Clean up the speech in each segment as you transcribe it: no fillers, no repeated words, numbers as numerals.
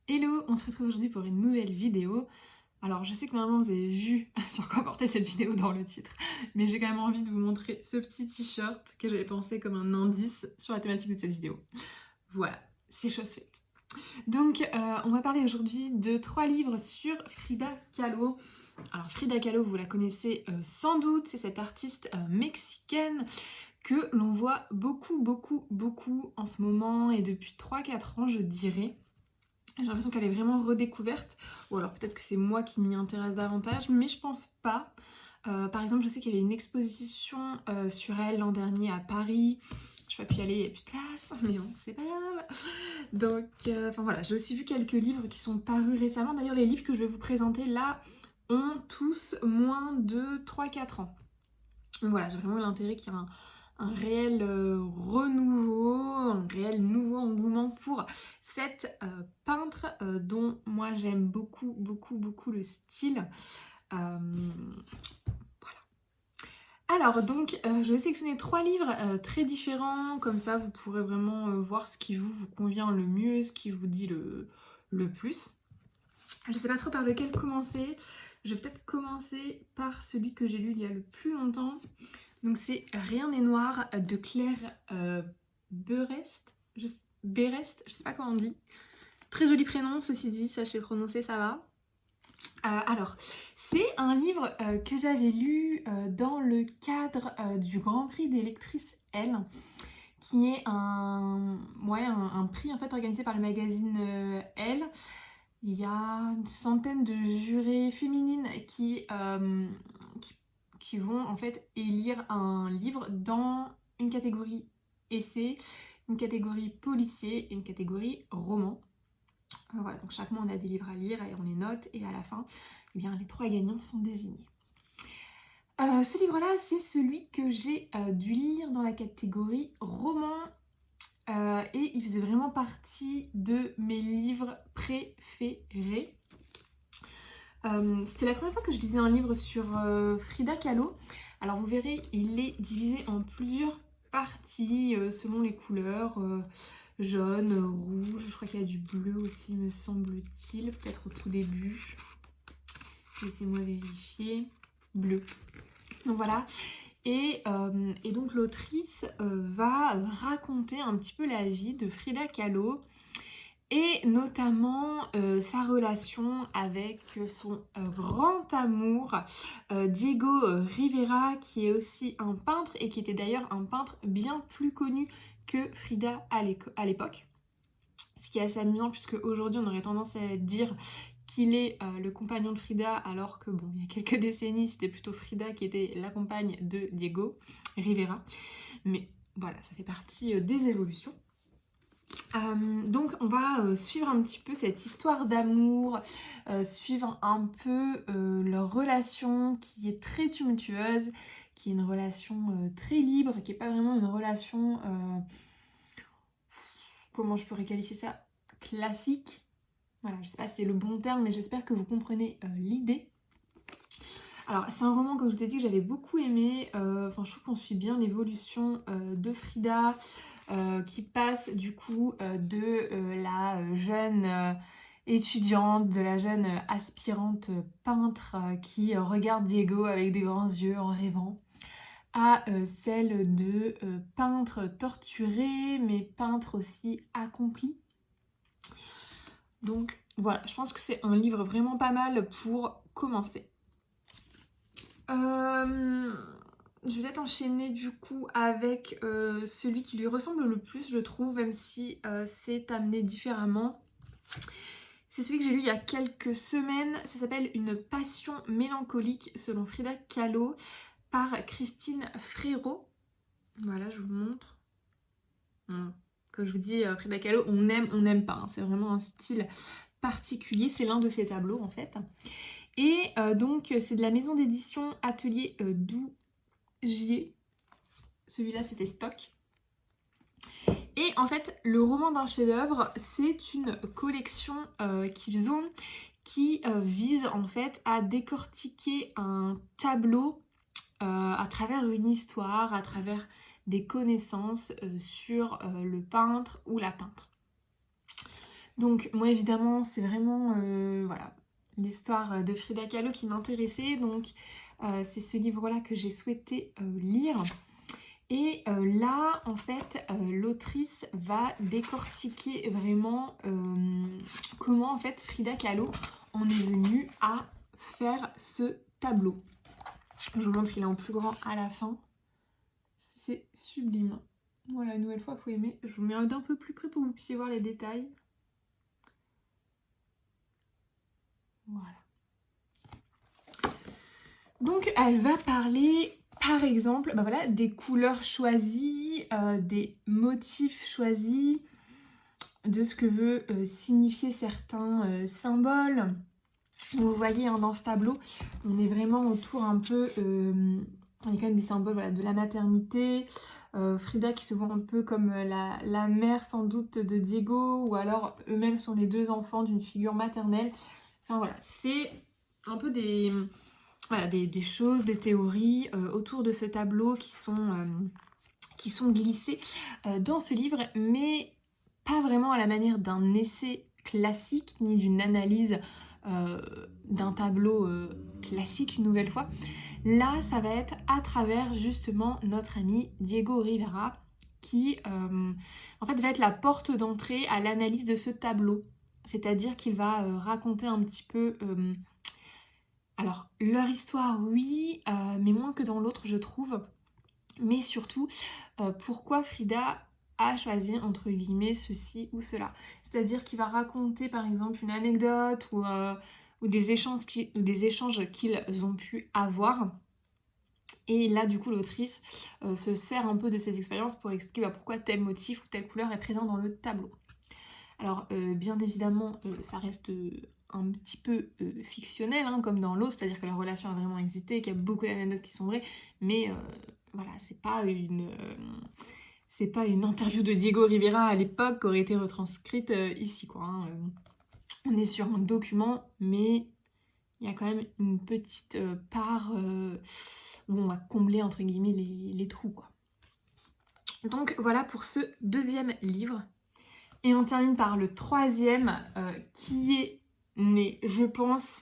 Hello, on se retrouve aujourd'hui pour une nouvelle vidéo. Alors je sais que normalement vous avez vu sur quoi portait cette vidéo dans le titre, mais j'ai quand même envie de vous montrer ce petit t-shirt que j'avais pensé comme un indice sur la thématique de cette vidéo. Voilà, c'est chose faite. Donc on va parler aujourd'hui de 3 livres sur Frida Kahlo. Alors Frida Kahlo, vous la connaissez sans doute, c'est cette artiste mexicaine que l'on voit beaucoup en ce moment et depuis 3-4 ans je dirais. J'ai l'impression qu'elle est vraiment redécouverte, ou alors peut-être que c'est moi qui m'y intéresse davantage, mais je pense pas. Par exemple, je sais qu'il y avait une exposition sur elle l'an dernier à Paris. Je n'ai pas pu y aller, il n'y a plus de place, mais bon, c'est pas grave. Donc, enfin voilà, j'ai aussi vu quelques livres qui sont parus récemment. D'ailleurs, les livres que je vais vous présenter là ont tous moins de 3-4 ans. Donc voilà, j'ai vraiment l'intérêt qu'il y ait un réel renouveau, un réel nouveau engouement pour cette peintre dont moi j'aime beaucoup le style. Voilà. Alors donc je vais sélectionner 3 livres très différents, comme ça vous pourrez vraiment voir ce qui vous convient le mieux, ce qui vous dit le plus. Je sais pas trop par lequel commencer. Je vais peut-être commencer par celui que j'ai lu il y a le plus longtemps. Donc c'est Rien n'est noir de Claire Berest, je sais pas comment on dit. Très joli prénom, ceci dit, sachez prononcer, ça va. Alors, c'est un livre que j'avais lu dans le cadre du Grand Prix des lectrices Elle, qui est un prix en fait organisé par le magazine Elle. Il y a une centaine de jurés féminines qui vont en fait élire un livre dans une catégorie essai, une catégorie policier et une catégorie roman. Voilà, donc chaque mois on a des livres à lire et on les note et à la fin, eh bien, les 3 gagnants sont désignés. Ce livre-là, c'est celui que j'ai dû lire dans la catégorie roman et il faisait vraiment partie de mes livres préférés. C'était la première fois que je lisais un livre sur Frida Kahlo. Alors vous verrez, il est divisé en plusieurs parties selon les couleurs. Jaune, rouge, je crois qu'il y a du bleu aussi me semble-t-il, peut-être au tout début. Laissez-moi vérifier. Bleu. Donc voilà. Et donc l'autrice va raconter un petit peu la vie de Frida Kahlo et notamment sa relation avec son grand amour Diego Rivera, qui est aussi un peintre et qui était d'ailleurs un peintre bien plus connu que Frida à l'époque. Ce qui est assez amusant puisque aujourd'hui on aurait tendance à dire qu'il est le compagnon de Frida, alors que bon, il y a quelques décennies c'était plutôt Frida qui était la compagne de Diego Rivera. Mais voilà, ça fait partie des évolutions. Donc on va suivre un petit peu cette histoire d'amour, suivre un peu leur relation qui est très tumultueuse, qui est une relation très libre, qui n'est pas vraiment une relation, comment je pourrais qualifier ça, classique. Voilà, je sais pas si c'est le bon terme, mais j'espère que vous comprenez l'idée. Alors c'est un roman, comme je vous ai dit, que j'avais beaucoup aimé. Je trouve qu'on suit bien l'évolution de Frida, qui passe du coup de la jeune étudiante, de la jeune aspirante peintre qui regarde Diego avec des grands yeux en rêvant, à celle de peintre torturé, mais peintre aussi accompli. Donc voilà, je pense que c'est un livre vraiment pas mal pour commencer. Je vais peut-être enchaîner du coup avec celui qui lui ressemble le plus, je trouve, même si c'est amené différemment. C'est celui que j'ai lu il y a quelques semaines. Ça s'appelle Une passion mélancolique selon Frida Kahlo par Christine Frérot. Voilà, je vous montre. Comme je vous dis, Frida Kahlo, on aime, on n'aime pas. Hein. C'est vraiment un style particulier. C'est l'un de ses tableaux en fait. Et donc c'est de la maison d'édition Atelier Dougier. Celui-là c'était Stock. Et en fait le roman d'un chef-d'œuvre, c'est une collection qu'ils ont qui vise en fait à décortiquer un tableau à travers une histoire, à travers des connaissances sur le peintre ou la peintre. Donc moi évidemment c'est vraiment voilà, l'histoire de Frida Kahlo qui m'intéressait, donc c'est ce livre-là que j'ai souhaité lire. Et là, en fait, l'autrice va décortiquer vraiment comment en fait Frida Kahlo en est venue à faire ce tableau. Je vous montre, il est en plus grand à la fin. C'est sublime. Voilà, une nouvelle fois, il faut aimer. Je vous mets d'un peu plus près pour que vous puissiez voir les détails. Voilà. Donc, elle va parler, par exemple, bah voilà, des couleurs choisies, des motifs choisis, de ce que veut signifier certains symboles. Vous voyez, hein, dans ce tableau, on est vraiment autour un peu... il y a quand même des symboles, voilà, de la maternité. Frida qui se voit un peu comme la mère sans doute de Diego, ou alors eux-mêmes sont les deux enfants d'une figure maternelle. Enfin voilà, c'est un peu des choses, des théories autour de ce tableau qui sont glissées dans ce livre, mais pas vraiment à la manière d'un essai classique, ni d'une analyse d'un tableau classique une nouvelle fois. Là, ça va être à travers justement notre ami Diego Rivera qui en fait va être la porte d'entrée à l'analyse de ce tableau. C'est-à-dire qu'il va raconter un petit peu alors leur histoire, oui, mais moins que dans l'autre je trouve. Mais surtout, pourquoi Frida a choisi, entre guillemets, ceci ou cela. C'est-à-dire qu'il va raconter, par exemple, une anecdote ou des échanges qu'ils ont pu avoir. Et là, du coup, l'autrice se sert un peu de ces expériences pour expliquer pourquoi tel motif ou telle couleur est présent dans le tableau. Alors, bien évidemment, ça reste un petit peu fictionnel, hein, comme dans l'autre, c'est-à-dire que la relation a vraiment existé, qu'il y a beaucoup d'anecdotes qui sont vraies, mais voilà, c'est pas une interview de Diego Rivera à l'époque qui aurait été retranscrite ici, quoi. Hein. On est sur un document, mais il y a quand même une petite part où on va combler, entre guillemets, les trous, quoi. Donc voilà pour ce deuxième livre. Et on termine par le troisième, qui est, mais je pense,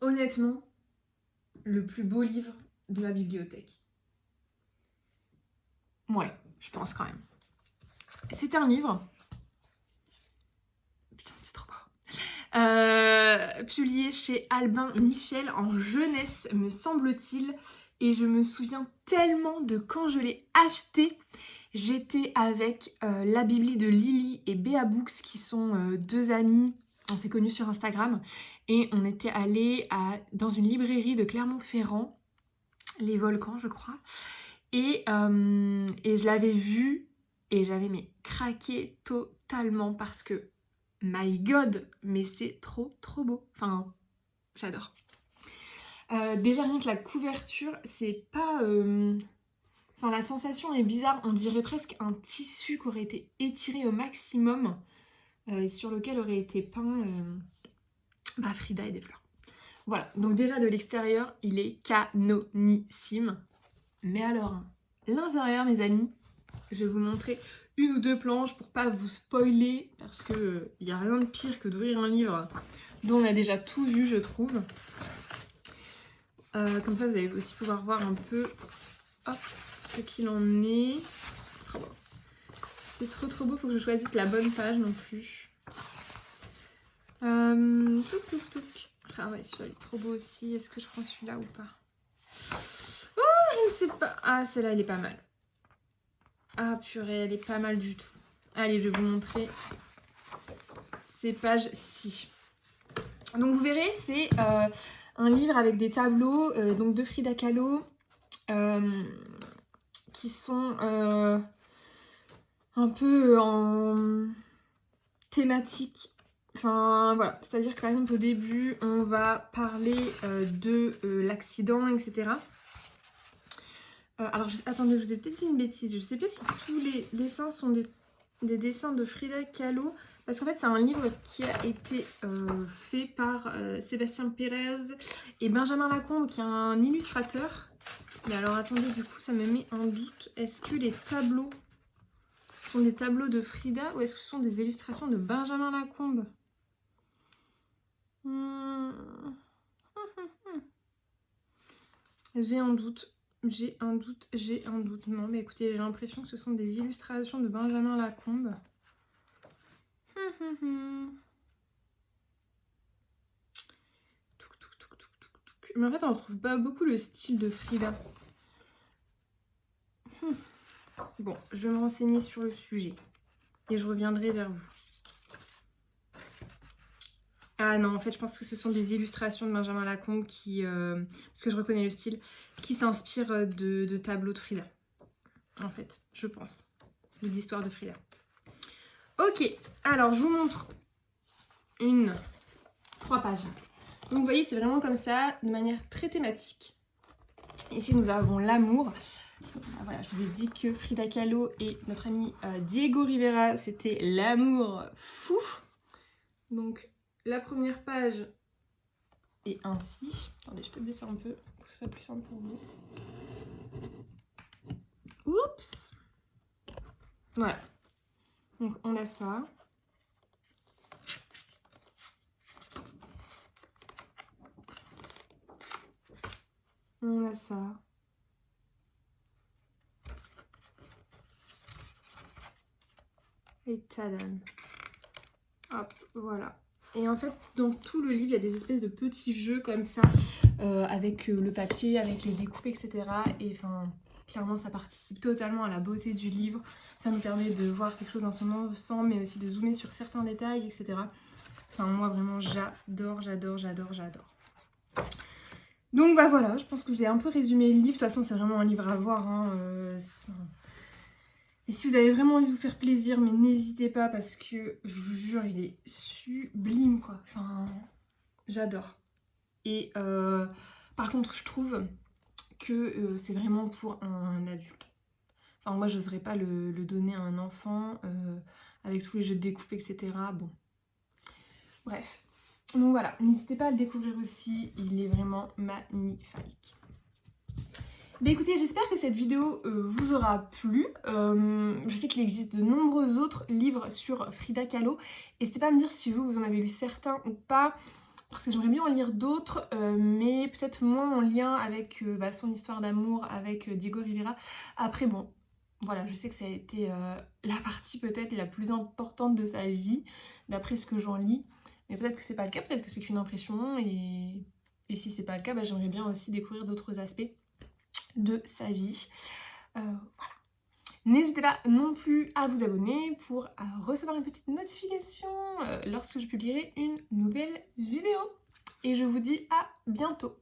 honnêtement, le plus beau livre de ma bibliothèque. Ouais, je pense quand même. C'est un livre... Putain, c'est trop beau. Publié chez Albin Michel en jeunesse, me semble-t-il. Et je me souviens tellement de quand je l'ai acheté. J'étais avec la Bibli de Lily et Béa Books, qui sont deux amies. On s'est connus sur Instagram. Et on était allés dans une librairie de Clermont-Ferrand, Les Volcans, je crois. Et je l'avais vu et j'avais craqué totalement parce que, my god, mais c'est trop beau. Enfin, j'adore. Déjà rien que la couverture, c'est pas... Enfin, la sensation est bizarre, on dirait presque un tissu qui aurait été étiré au maximum et sur lequel aurait été peint Frida et des fleurs. Voilà, donc déjà de l'extérieur, il est canonissime. Mais alors, l'intérieur, mes amis, je vais vous montrer une ou deux planches pour pas vous spoiler, parce que y a rien de pire que d'ouvrir un livre dont on a déjà tout vu, je trouve. Comme ça, vous allez aussi pouvoir voir un peu ce qu'il en est. C'est trop beau. C'est trop beau, faut que je choisisse la bonne page non plus. Touc. Ah ouais, celui-là il est trop beau aussi. Est-ce que je prends celui-là ou pas? Oh, je ne sais pas. Ah, celle-là, elle est pas mal. Ah, purée, elle est pas mal du tout. Allez, je vais vous montrer ces pages-ci. Donc, vous verrez, c'est un livre avec des tableaux donc de Frida Kahlo qui sont un peu en thématique. Enfin, voilà. C'est-à-dire que, par exemple, au début, on va parler de l'accident, etc. Alors, attendez, je vous ai peut-être dit une bêtise. Je ne sais pas si tous les dessins sont des dessins de Frida Kahlo. Parce qu'en fait, c'est un livre qui a été fait par Sébastien Pérez et Benjamin Lacombe, qui est un illustrateur. Mais alors, attendez, du coup, ça me met un doute. Est-ce que les tableaux Ce sont des tableaux de Frida ou est-ce que ce sont des illustrations de Benjamin Lacombe? J'ai un doute. J'ai un doute. Non, mais écoutez, j'ai l'impression que ce sont des illustrations de Benjamin Lacombe. Mais en fait, on retrouve pas beaucoup le style de Frida. Bon, je vais me renseigner sur le sujet. Et je reviendrai vers vous. Ah non, en fait, je pense que ce sont des illustrations de Benjamin Lacombe qui... parce que je reconnais le style, qui s'inspirent de tableaux de Frida. En fait, je pense. D'histoire de Frida. Ok, alors je vous montre 3 pages. Donc vous voyez, c'est vraiment comme ça, de manière très thématique. Ici, nous avons l'amour. Voilà, je vous ai dit que Frida Kahlo et notre ami Diego Rivera, c'était l'amour fou. Donc, la première page est ainsi. Attendez, je peux baisser un peu pour que ce soit plus simple pour vous. Oups! Voilà. Donc, on a ça. On a ça. Et tadam. Hop, voilà. Et en fait, dans tout le livre, il y a des espèces de petits jeux comme ça, avec le papier, avec les découpes, etc. Et enfin, clairement, ça participe totalement à la beauté du livre. Ça nous permet de voir quelque chose dans son ensemble, mais aussi de zoomer sur certains détails, etc. Enfin, moi, vraiment, j'adore. Donc, bah voilà, je pense que j'ai un peu résumé le livre. De toute façon, c'est vraiment un livre à voir, hein. Et si vous avez vraiment envie de vous faire plaisir, mais n'hésitez pas parce que je vous jure, il est sublime quoi. Enfin, j'adore. Et par contre, je trouve que c'est vraiment pour un adulte. Enfin, moi, j'oserais pas le donner à un enfant avec tous les jeux de découpe, etc. Bon. Bref. Donc voilà, n'hésitez pas à le découvrir aussi. Il est vraiment magnifique. Bah écoutez, j'espère que cette vidéo vous aura plu. Je sais qu'il existe de nombreux autres livres sur Frida Kahlo. N'hésitez pas à me dire si vous en avez lu certains ou pas. Parce que j'aimerais bien en lire d'autres, mais peut-être moins en lien avec son histoire d'amour avec Diego Rivera. Après bon, voilà, je sais que ça a été la partie peut-être la plus importante de sa vie, d'après ce que j'en lis. Mais peut-être que c'est pas le cas, peut-être que c'est qu'une impression. Et si c'est pas le cas, bah, j'aimerais bien aussi découvrir d'autres aspects de sa vie. Voilà. N'hésitez pas non plus à vous abonner pour recevoir une petite notification lorsque je publierai une nouvelle vidéo. Et je vous dis à bientôt.